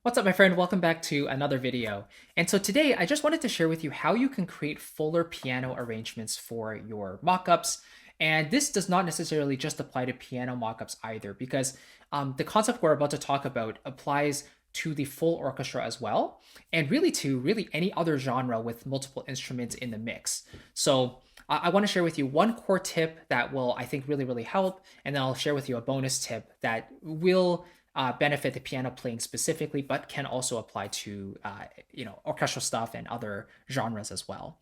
What's up, my friend? Welcome back to another video. And so today I just wanted to share with you how you can create fuller piano arrangements for your mockups. And this does not necessarily just apply to piano mockups either, because the concept we're about to talk about applies to the full orchestra as well, and really to any other genre with multiple instruments in the mix. So I want to share with you one core tip that will, I think, really help, and then I'll share with you a bonus tip that will benefit the piano playing specifically, but can also apply to orchestral stuff and other genres as well.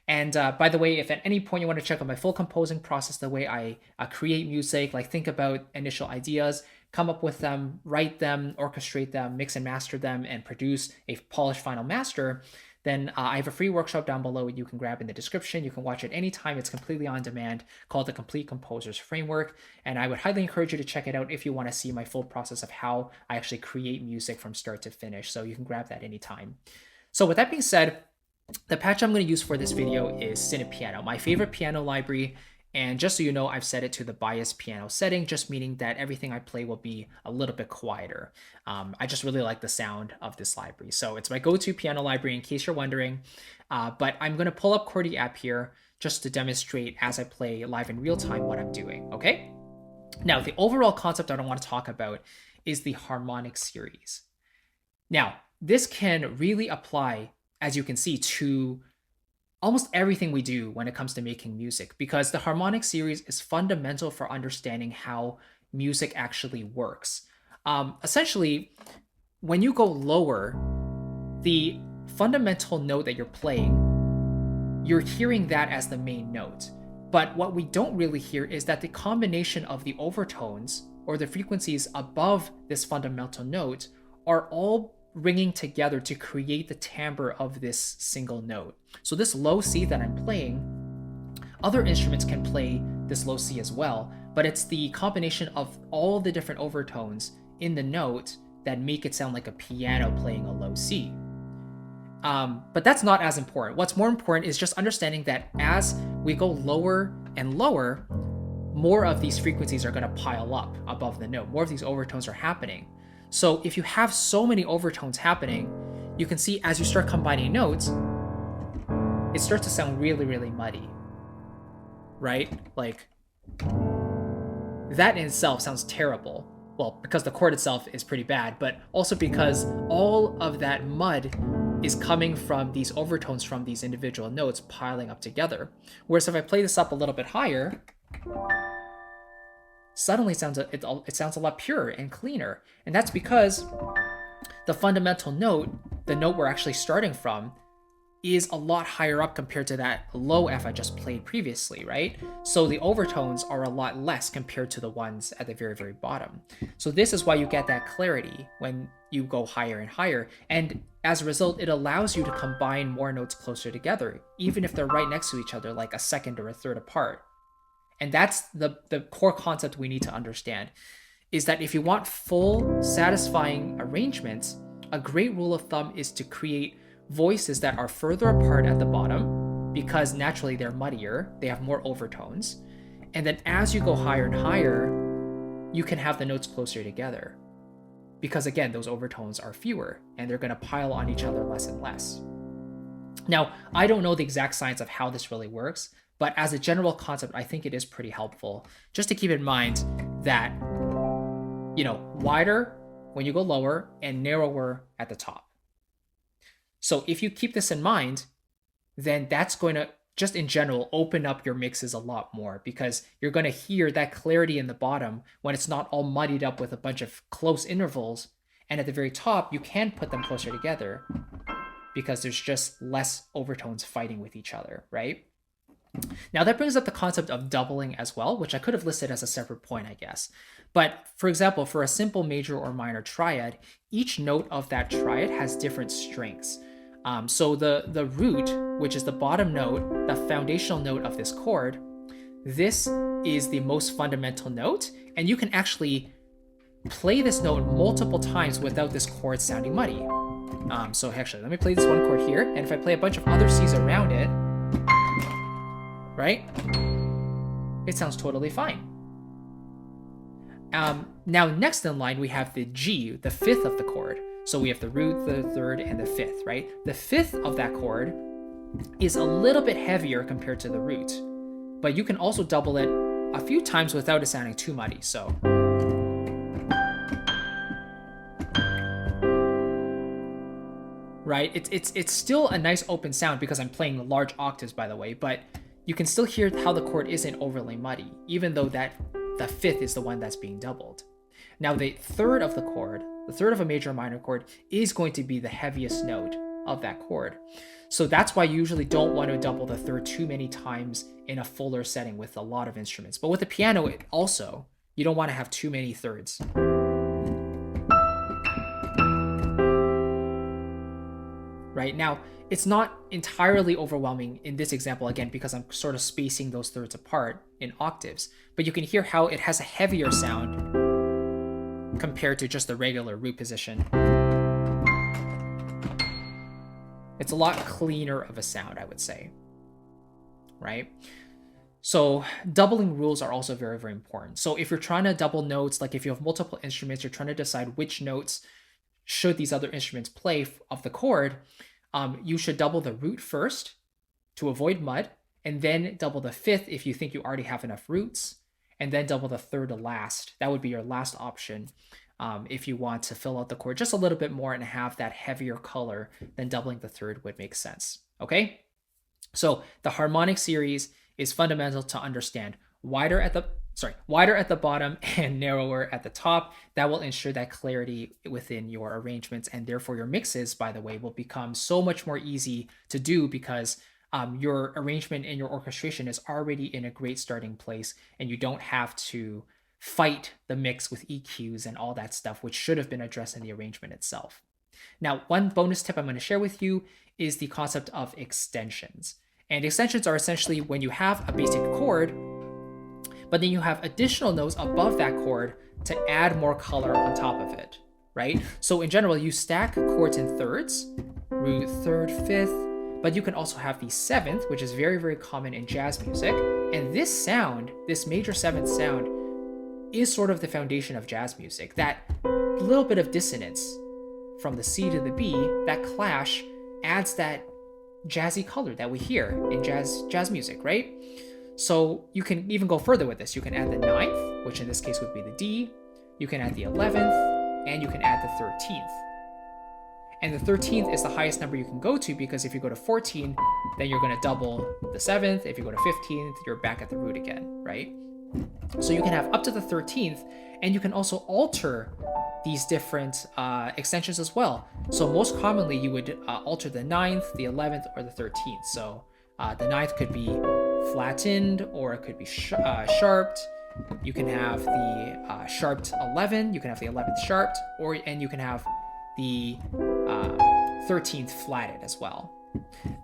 And by the way, if at any point you want to check out my full composing process, the way I create music, like think about initial ideas, come up with them, write them, orchestrate them, mix and master them, and produce a polished final master, then I have a free workshop down below you can grab in the description. You can watch it anytime. It's completely on demand, called the Complete Composer's Framework. And I would highly encourage you to check it out if you want to see my full process of how I actually create music from start to finish. So you can grab that anytime. So with that being said, the patch I'm going to use for this video is Cinepiano, my favorite piano library. And just so you know, I've set it to the biased piano setting, just meaning that everything I play will be a little bit quieter. I just really like the sound of this library. So it's my go-to piano library in case you're wondering. But I'm going to pull up ChordieApp here just to demonstrate as I play live in real time what I'm doing, okay? Now, the overall concept I want to talk about is the harmonic series. Now, this can really apply, as you can see, to almost everything we do when it comes to making music, because the harmonic series is fundamental for understanding how music actually works. Essentially, when you go lower, the fundamental note that you're playing, you're hearing that as the main note. But what we don't really hear is that the combination of the overtones or the frequencies above this fundamental note are all ringing together to create the timbre of this single note. So this low C that I'm playing, other instruments can play this low C as well, but it's the combination of all the different overtones in the note that make it sound like a piano playing a low C. But that's not as important. What's more important is just understanding that as we go lower and lower, more of these frequencies are going to pile up above the note. More of these overtones are happening. So if you have so many overtones happening, you can see as you start combining notes, it starts to sound really muddy, right? Like that in itself sounds terrible. Well, because the chord itself is pretty bad, but also because all of that mud is coming from these overtones from these individual notes piling up together. Whereas if I play this up a little bit higher, suddenly it sounds a lot purer and cleaner. And that's because the fundamental note, the note we're actually starting from, is a lot higher up compared to that low F I just played previously, right? So the overtones are a lot less compared to the ones at the very bottom. So this is why you get that clarity when you go higher and higher. And as a result, it allows you to combine more notes closer together, even if they're right next to each other, like a second or a third apart. And that's the core concept we need to understand, is that if you want full, satisfying arrangements, a great rule of thumb is to create voices that are further apart at the bottom, because naturally they're muddier, they have more overtones. And then as you go higher and higher, you can have the notes closer together, because again, those overtones are fewer and they're going to pile on each other less and less. Now, I don't know the exact science of how this really works, but as a general concept, I think it is pretty helpful just to keep in mind that, wider when you go lower and narrower at the top. So if you keep this in mind, then that's going to, just in general, open up your mixes a lot more, because you're going to hear that clarity in the bottom when it's not all muddied up with a bunch of close intervals. And at the very top, you can put them closer together because there's just less overtones fighting with each other, right? Now that brings up the concept of doubling as well, which I could have listed as a separate point, I guess. But for example, for a simple major or minor triad, each note of that triad has different strengths. So the root, which is the bottom note, the foundational note of this chord, this is the most fundamental note, and you can actually play this note multiple times without this chord sounding muddy. So actually, let me play this one chord here, and if I play a bunch of other C's around it, right? It sounds totally fine. Now next in line, we have the G, the fifth of the chord. So we have the root, the third, and the fifth, right? The fifth of that chord is a little bit heavier compared to the root, but you can also double it a few times without it sounding too muddy. So right, it's still a nice open sound because I'm playing large octaves, by the way, but you can still hear how the chord isn't overly muddy, even though that the fifth is the one that's being doubled. Now the third of the chord, the third of a major or minor chord, is going to be the heaviest note of that chord. So that's why you usually don't want to double the third too many times in a fuller setting with a lot of instruments. But with the piano, also, you don't want to have too many thirds. Right now, it's not entirely overwhelming in this example, again, because I'm sort of spacing those thirds apart in octaves, but you can hear how it has a heavier sound compared to just the regular root position. It's a lot cleaner of a sound, I would say, right? So doubling rules are also very, very important. So if you're trying to double notes, like if you have multiple instruments, you're trying to decide which notes should these other instruments play of the chord, you should double the root first to avoid mud, and then double the fifth if you think you already have enough roots, and then double the third to last. That would be your last option if you want to fill out the chord just a little bit more and have that heavier color. Then doubling the third would make sense. Okay, so the harmonic series is fundamental to understand. Wider at the bottom and narrower at the top. That will ensure that clarity within your arrangements, and therefore your mixes, by the way, will become so much more easy to do because your arrangement and your orchestration is already in a great starting place, and you don't have to fight the mix with EQs and all that stuff, which should have been addressed in the arrangement itself. Now, one bonus tip I'm going to share with you is the concept of extensions. And extensions are essentially when you have a basic chord, but then you have additional notes above that chord to add more color on top of it, right? So in general, you stack chords in thirds, root, third, fifth, but you can also have the seventh, which is very, very common in jazz music. And this sound, this major seventh sound, is sort of the foundation of jazz music. That little bit of dissonance from the C to the B, that clash adds that jazzy color that we hear in jazz music, right? So you can even go further with this. You can add the ninth, which in this case would be the D. You can add the 11th, and you can add the 13th. And the 13th is the highest number you can go to, because if you go to 14, then you're going to double the 7th. If you go to 15th, you're back at the root again, right? So you can have up to the 13th, and you can also alter these different extensions as well. So most commonly, you would alter the 9th, the 11th, or the 13th. So the 9th could be flattened, or it could be sharped. You can have the sharped 11, you can have the 11th sharped, and you can have the 13th flatted as well.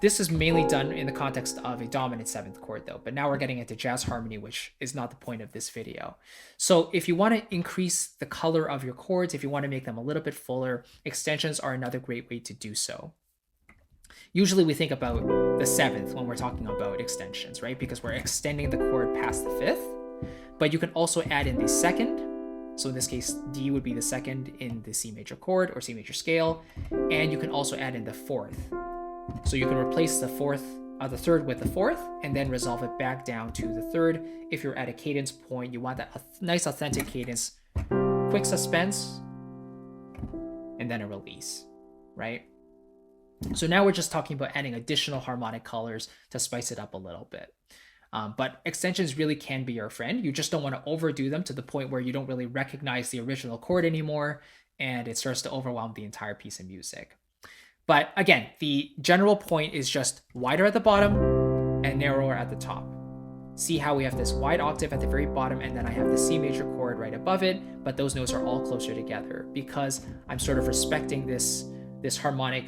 This is mainly done in the context of a dominant 7th chord though, but now we're getting into jazz harmony, which is not the point of this video. So if you want to increase the color of your chords, if you want to make them a little bit fuller, extensions are another great way to do so. Usually we think about the 7th when we're talking about extensions, right? Because we're extending the chord past the 5th, but you can also add in the 2nd. So in this case, D would be the 2nd in the C major chord or C major scale. And you can also add in the 4th. So you can replace the 3rd with the 4th and then resolve it back down to the 3rd. If you're at a cadence point, you want that nice authentic cadence, quick suspense, and then a release, right? So now we're just talking about adding additional harmonic colors to spice it up a little bit. But extensions really can be your friend. You just don't want to overdo them to the point where you don't really recognize the original chord anymore, and it starts to overwhelm the entire piece of music. But again, the general point is just wider at the bottom and narrower at the top. See how we have this wide octave at the very bottom, and then I have the C major chord right above it, but those notes are all closer together because I'm sort of respecting this harmonic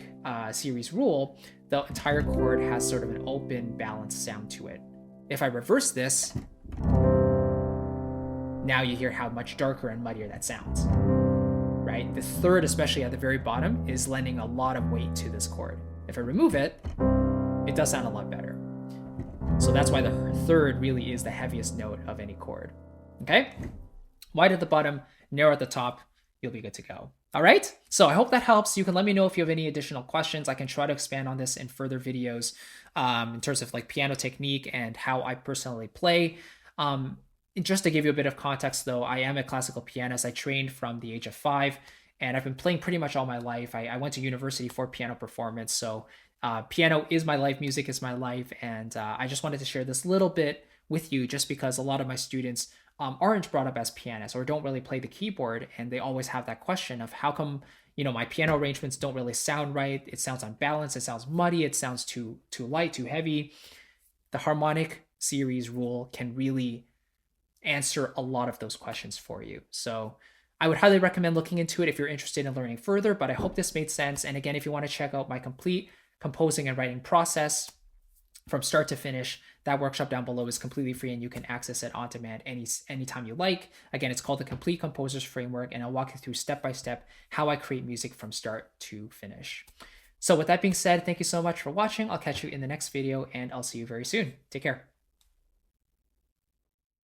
series rule. The entire chord has sort of an open, balanced sound to it. If I reverse this, now you hear how much darker and muddier that sounds, right? The 3rd, especially at the very bottom, is lending a lot of weight to this chord. If I remove it, it does sound a lot better. So that's why the 3rd really is the heaviest note of any chord, okay? wide at the bottom, narrow at the top, you'll be good to go. All right. So I hope that helps. You can let me know if you have any additional questions. I can try to expand on this in further videos in terms of like piano technique and how I personally play. Just to give you a bit of context, though, I am a classical pianist. I trained from the age of 5, and I've been playing pretty much all my life. I went to university for piano performance, so piano is my life, music is my life, and I just wanted to share this little bit with you just because a lot of my students aren't brought up as pianists or don't really play the keyboard, and they always have that question of how come my piano arrangements don't really sound right. It sounds unbalanced, it sounds muddy, it sounds too light, too heavy. The harmonic series rule can really answer a lot of those questions for you. So I would highly recommend looking into it if you're interested in learning further, but I hope this made sense. And again, if you want to check out my complete composing and writing process from start to finish, that workshop down below is completely free and you can access it on demand anytime you like. Again, it's called the Complete Composer's Framework, and I'll walk you through step by step how I create music from start to finish. So with that being said, thank you so much for watching. I'll catch you in the next video and I'll see you very soon. Take care.